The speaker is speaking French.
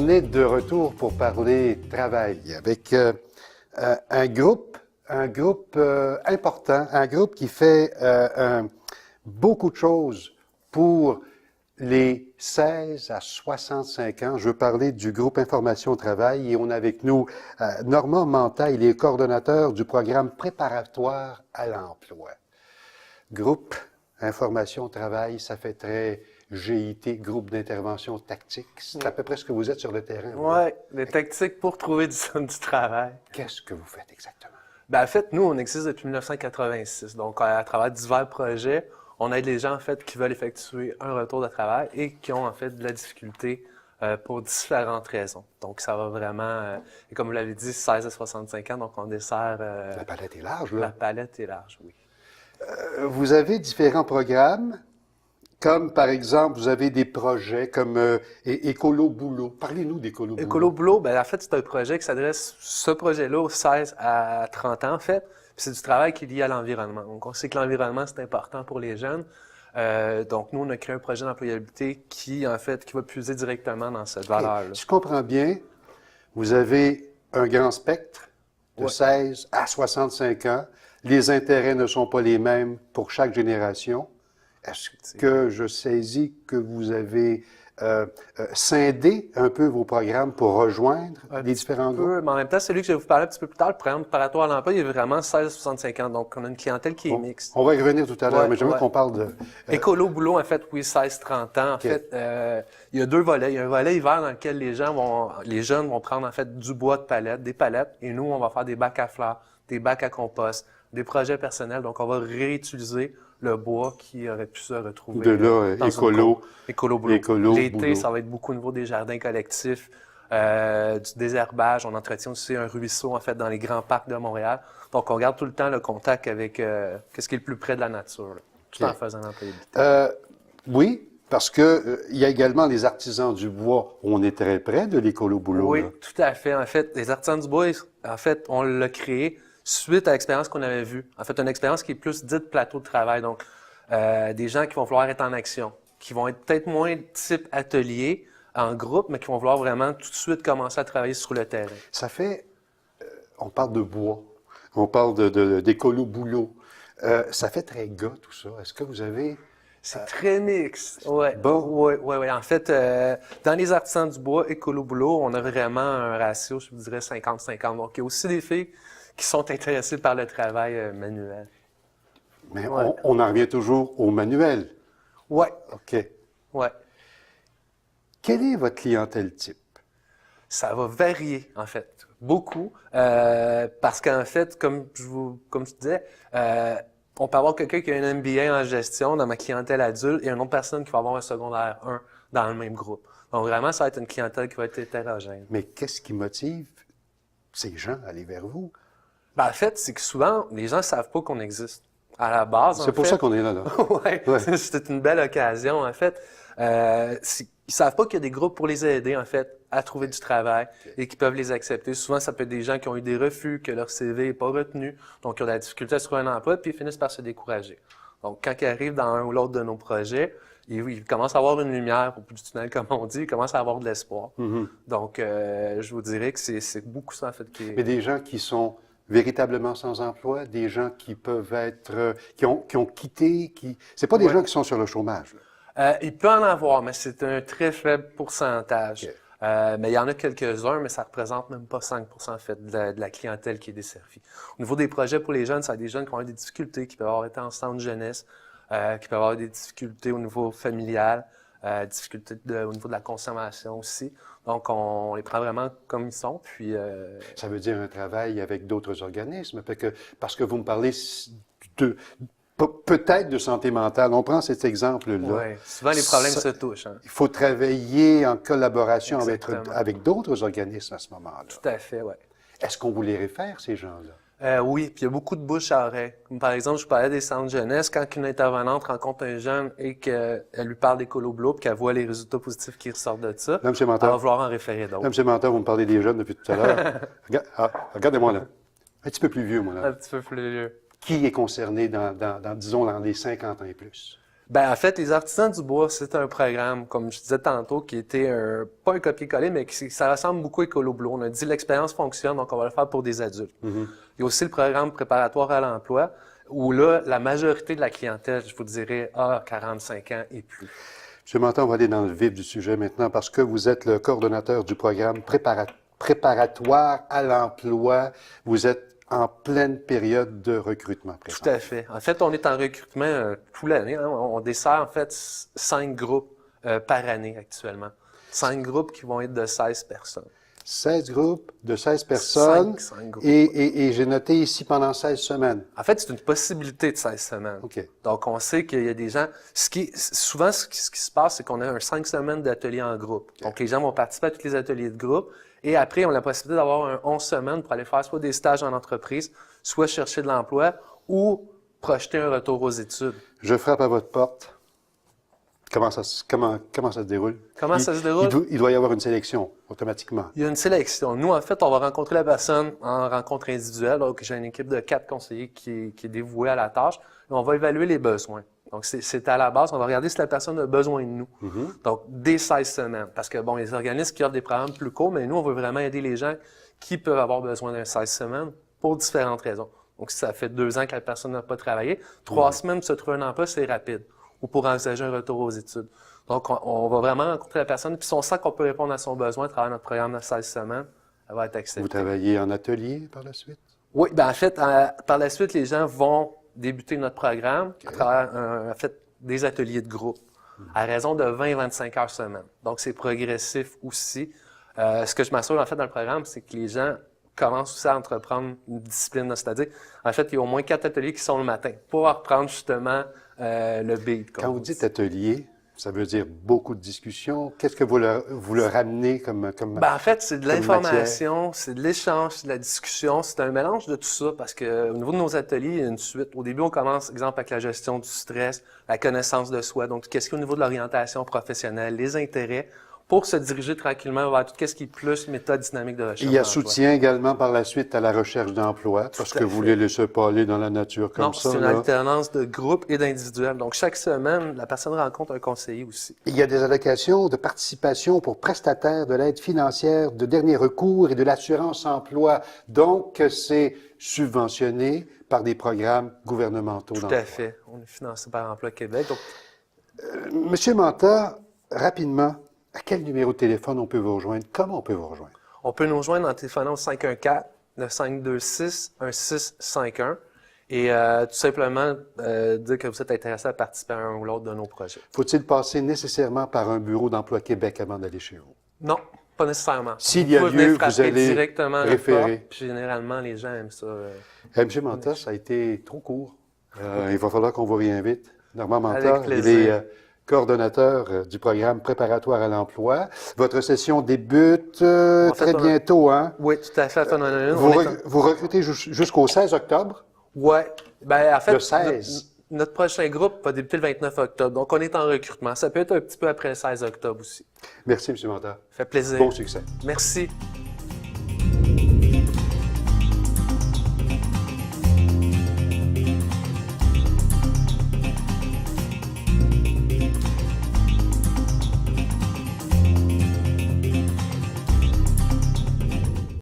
On est de retour pour parler travail avec un groupe important, un groupe qui fait beaucoup de choses pour les 16 à 65 ans. Je veux parler du groupe Information au travail et on a avec nous Normand Manta, il est coordonnateur du programme préparatoire à l'emploi. Groupe Information au travail, ça fait très GIT, groupe d'intervention tactique. C'est à peu près ce que vous êtes sur le terrain. Oui, les tactiques pour trouver du travail. Qu'est-ce que vous faites exactement? En fait, nous, on existe depuis 1986. Donc, à travers divers projets, on aide les gens, en fait, qui veulent effectuer un retour de travail et qui ont, en fait, de la difficulté pour différentes raisons. Donc, ça va vraiment, et comme vous l'avez dit, 16 à 65 ans, donc on dessert... La palette est large, là. La palette est large, oui. Vous avez différents programmes, comme par exemple, vous avez des projets comme Écolo Boulot. Parlez-nous d'Écolo Boulot. Écolo Boulot, en fait, c'est un projet qui s'adresse, ce projet-là, aux 16 à 30 ans, en fait. Puis c'est du travail qui est lié à l'environnement. Donc, on sait que l'environnement, c'est important pour les jeunes. Donc, nous, on a créé un projet d'employabilité qui, en fait, qui va puiser directement dans cette valeur-là. Je comprends bien, vous avez un grand spectre de 16 à 65 ans. Les intérêts ne sont pas les mêmes pour chaque génération. Est-ce que je saisis que vous avez scindé un peu vos programmes pour rejoindre les différents groupes? Mais en même temps, celui que je vais vous parler un petit peu plus tard, le programme préparatoire à l'emploi, il est vraiment 16 à 65 ans. Donc, on a une clientèle qui est mixte. On va y revenir tout à l'heure, mais j'aimerais qu'on parle de... Écolo Boulot, en fait, oui, 16-30 ans. En fait, il y a deux volets. Il y a un volet hiver dans lequel les jeunes vont prendre, en fait, du bois de palette, des palettes, et nous, on va faire des bacs à fleurs, des bacs à compost, des projets personnels. Donc, on va réutiliser le bois qui aurait pu se retrouver. De là, Écolo Boulot. L'été, ça va être beaucoup au niveau des jardins collectifs, du désherbage. On entretient aussi un ruisseau, en fait, dans les grands parcs de Montréal. Donc, on garde tout le temps le contact avec ce qui est le plus près de la nature, là, tout en faisant l'employabilité. Oui, parce que il y a également les artisans du bois. On est très près de l'Écolo Boulot. Oui, là. tout à fait. En fait, les artisans du bois, en fait, on l'a créé suite à l'expérience qu'on avait vue. En fait, une expérience qui est plus dite plateau de travail. Donc, des gens qui vont vouloir être en action, qui vont être peut-être moins type atelier, en groupe, mais qui vont vouloir vraiment tout de suite commencer à travailler sur le terrain. Ça fait... on parle de bois, on parle d'écolo boulot. Ça fait très gars, tout ça. Est-ce que vous avez... C'est très mixte. Ouais. Bon. Ouais. En fait, dans les artisans du bois, écolo boulot, on a vraiment un ratio, je vous dirais 50-50. Donc, il y a aussi des filles qui sont intéressées par le travail manuel. Mais on en revient toujours au manuel. Ouais. OK. Ouais. Quelle est votre clientèle type? Ça va varier, en fait, beaucoup, parce qu'en fait, comme je disais, on peut avoir quelqu'un qui a un MBA en gestion dans ma clientèle adulte et une autre personne qui va avoir un secondaire 1 dans le même groupe. Donc vraiment, ça va être une clientèle qui va être hétérogène. Mais qu'est-ce qui motive ces gens à aller vers vous? En fait, c'est que souvent, les gens ne savent pas qu'on existe. À la base, c'est pour ça qu'on est là. Ouais. C'est une belle occasion, en fait. Ils savent pas qu'il y a des groupes pour les aider, en fait, à trouver du travail et qui peuvent les accepter. Souvent, ça peut être des gens qui ont eu des refus, que leur CV n'est pas retenu, donc qui ont de la difficulté à trouver un emploi, puis ils finissent par se décourager. Donc, quand ils arrivent dans un ou l'autre de nos projets, ils commencent à avoir une lumière au bout du tunnel, comme on dit, ils commencent à avoir de l'espoir. Mm-hmm. Donc, je vous dirais que c'est beaucoup ça, en fait, qui est... Mais des gens qui sont véritablement sans emploi, des gens qui peuvent être... qui ont quitté, c'est pas des gens qui sont sur le chômage, là. Il peut en avoir, mais c'est un très faible pourcentage. Okay. Mais il y en a quelques-uns, mais ça représente même pas 5% en fait de la clientèle qui est desservie. Au niveau des projets pour les jeunes, ça a des jeunes qui ont eu des difficultés, qui peuvent avoir été en centre jeunesse, qui peuvent avoir des difficultés au niveau familial, difficultés au niveau de la consommation aussi. Donc, on les prend vraiment comme ils sont. Puis, ça veut dire un travail avec d'autres organismes, parce que vous me parlez peut-être de santé mentale. On prend cet exemple-là. Oui, souvent les problèmes se touchent. Hein. Il faut travailler en collaboration avec d'autres organismes à ce moment-là. Tout à fait, oui. Est-ce qu'on vous les réfère, ces gens-là? Oui, puis il y a beaucoup de bouche à oreille. Comme par exemple, je parlais des centres jeunesse. Quand une intervenante rencontre un jeune et qu'elle lui parle d'écolo boulot puis qu'elle voit les résultats positifs qui ressortent de ça, elle va vouloir en référer d'autres. M. Mentor, vous me parlez des jeunes depuis tout à l'heure. Regardez-moi là. Un petit peu plus vieux, moi là. Un petit peu plus vieux. Qui est concerné disons, dans les 50 ans et plus? Ben, en fait, les artisans du bois, c'est un programme, comme je disais tantôt, qui était pas un copier-coller, mais ça ressemble beaucoup à Écolo Boulot. On a dit l'expérience fonctionne, donc on va le faire pour des adultes. Il y a aussi le programme préparatoire à l'emploi, où là, la majorité de la clientèle, je vous dirais, a 45 ans et plus. M. Manta, on va aller dans le vif du sujet maintenant parce que vous êtes le coordonnateur du programme préparatoire à l'emploi. Vous êtes en pleine période de recrutement présent. Tout à fait. En fait, on est en recrutement toute l'année. Hein. On dessert en fait 5 groupes par année actuellement. 5 groupes qui vont être de 16 personnes. 16 groupes de 16 personnes. 5 groupes. Et j'ai noté ici pendant 16 semaines. En fait, c'est une possibilité de 16 semaines. OK. Donc, on sait qu'il y a des gens... Souvent, ce qui se passe, c'est qu'on a un 5 semaines d'ateliers en groupe. Donc, les gens vont participer à tous les ateliers de groupe. Et après, on a la possibilité d'avoir un 11 semaines pour aller faire soit des stages en entreprise, soit chercher de l'emploi ou projeter un retour aux études. Je frappe à votre porte. Comment ça se déroule? Comment ça se déroule? Il doit y avoir une sélection, automatiquement. Il y a une sélection. Nous, en fait, on va rencontrer la personne en rencontre individuelle. Donc, j'ai une équipe de 4 conseillers qui est dévouée à la tâche. Et on va évaluer les besoins. Donc, c'est à la base. On va regarder si la personne a besoin de nous. Donc, dès 16 semaines. Parce que, bon, les organismes qui offrent des programmes plus courts, mais nous, on veut vraiment aider les gens qui peuvent avoir besoin d'un 16 semaines pour différentes raisons. Donc, si ça fait 2 ans que la personne n'a pas travaillé, 3 semaines pour se trouver un emploi, c'est rapide. Ou pour envisager un retour aux études. Donc, on va vraiment rencontrer la personne. Puis si on sent qu'on peut répondre à son besoin à travers notre programme de 16 semaines, elle va être acceptée. Vous travaillez en atelier par la suite? Oui, bien en fait, par la suite, les gens vont débuter notre programme à travers en fait, des ateliers de groupe à raison de 20-25 heures semaine. Donc, c'est progressif aussi. Ce que je m'assure, en fait, dans le programme, c'est que les gens commencent aussi à entreprendre une discipline. C'est-à-dire, en fait, il y a au moins 4 ateliers qui sont le matin pour reprendre justement le beat. Quand vous dites atelier, ça veut dire beaucoup de discussions. Qu'est-ce que vous leur amenez comme Ben, en fait, c'est de l'information, matière? c'est de l'échange, c'est de la discussion. C'est un mélange de tout ça parce que au niveau de nos ateliers, il y a une suite. Au début, on commence, exemple, avec la gestion du stress, la connaissance de soi. Donc, qu'est-ce qu'il y a au niveau de l'orientation professionnelle, les intérêts, pour se diriger tranquillement vers tout ce qui est plus méthode dynamique de recherche. Il y a d'emploi. soutien également par la suite à la recherche d'emploi, parce que vous ne les laissez pas aller dans la nature comme Non, ça. c'est une là. alternance de groupe et d'individuel. Donc, chaque semaine, la personne rencontre un conseiller aussi. Il y a des allocations de participation pour prestataires de l'aide financière de dernier recours et de l'assurance emploi. Donc, c'est subventionné par des programmes gouvernementaux. Tout à fait. On est financé par Emploi Québec. Donc, Monsieur Manta, rapidement, à quel numéro de téléphone on peut vous rejoindre? Comment on peut vous rejoindre? on peut nous rejoindre en téléphonant au 514-926-1651 et tout simplement dire que vous êtes intéressé à participer à un ou l'autre de nos projets. Faut-il passer nécessairement par un bureau d'emploi Québec avant d'aller chez vous? Non, pas nécessairement. S'il y a Vous pouvez lieu, frapper vous allez directement à la référer. porte, puis généralement, les gens aiment ça. M. Manta, ça a été trop court. Il va falloir qu'on vous réinvite. Normand Manta, Avec il plaisir. est coordonnateur du programme préparatoire à l'emploi. Votre session débute En fait, très bientôt, hein? Oui, tout à fait. Vous recrutez jusqu'au 16 octobre? Oui. Ben, en fait, Le 16. Notre prochain groupe va débuter le 29 octobre. Donc, on est en recrutement. Ça peut être un petit peu après le 16 octobre aussi. Merci, M. Manta. Ça fait plaisir. Bon succès. Merci.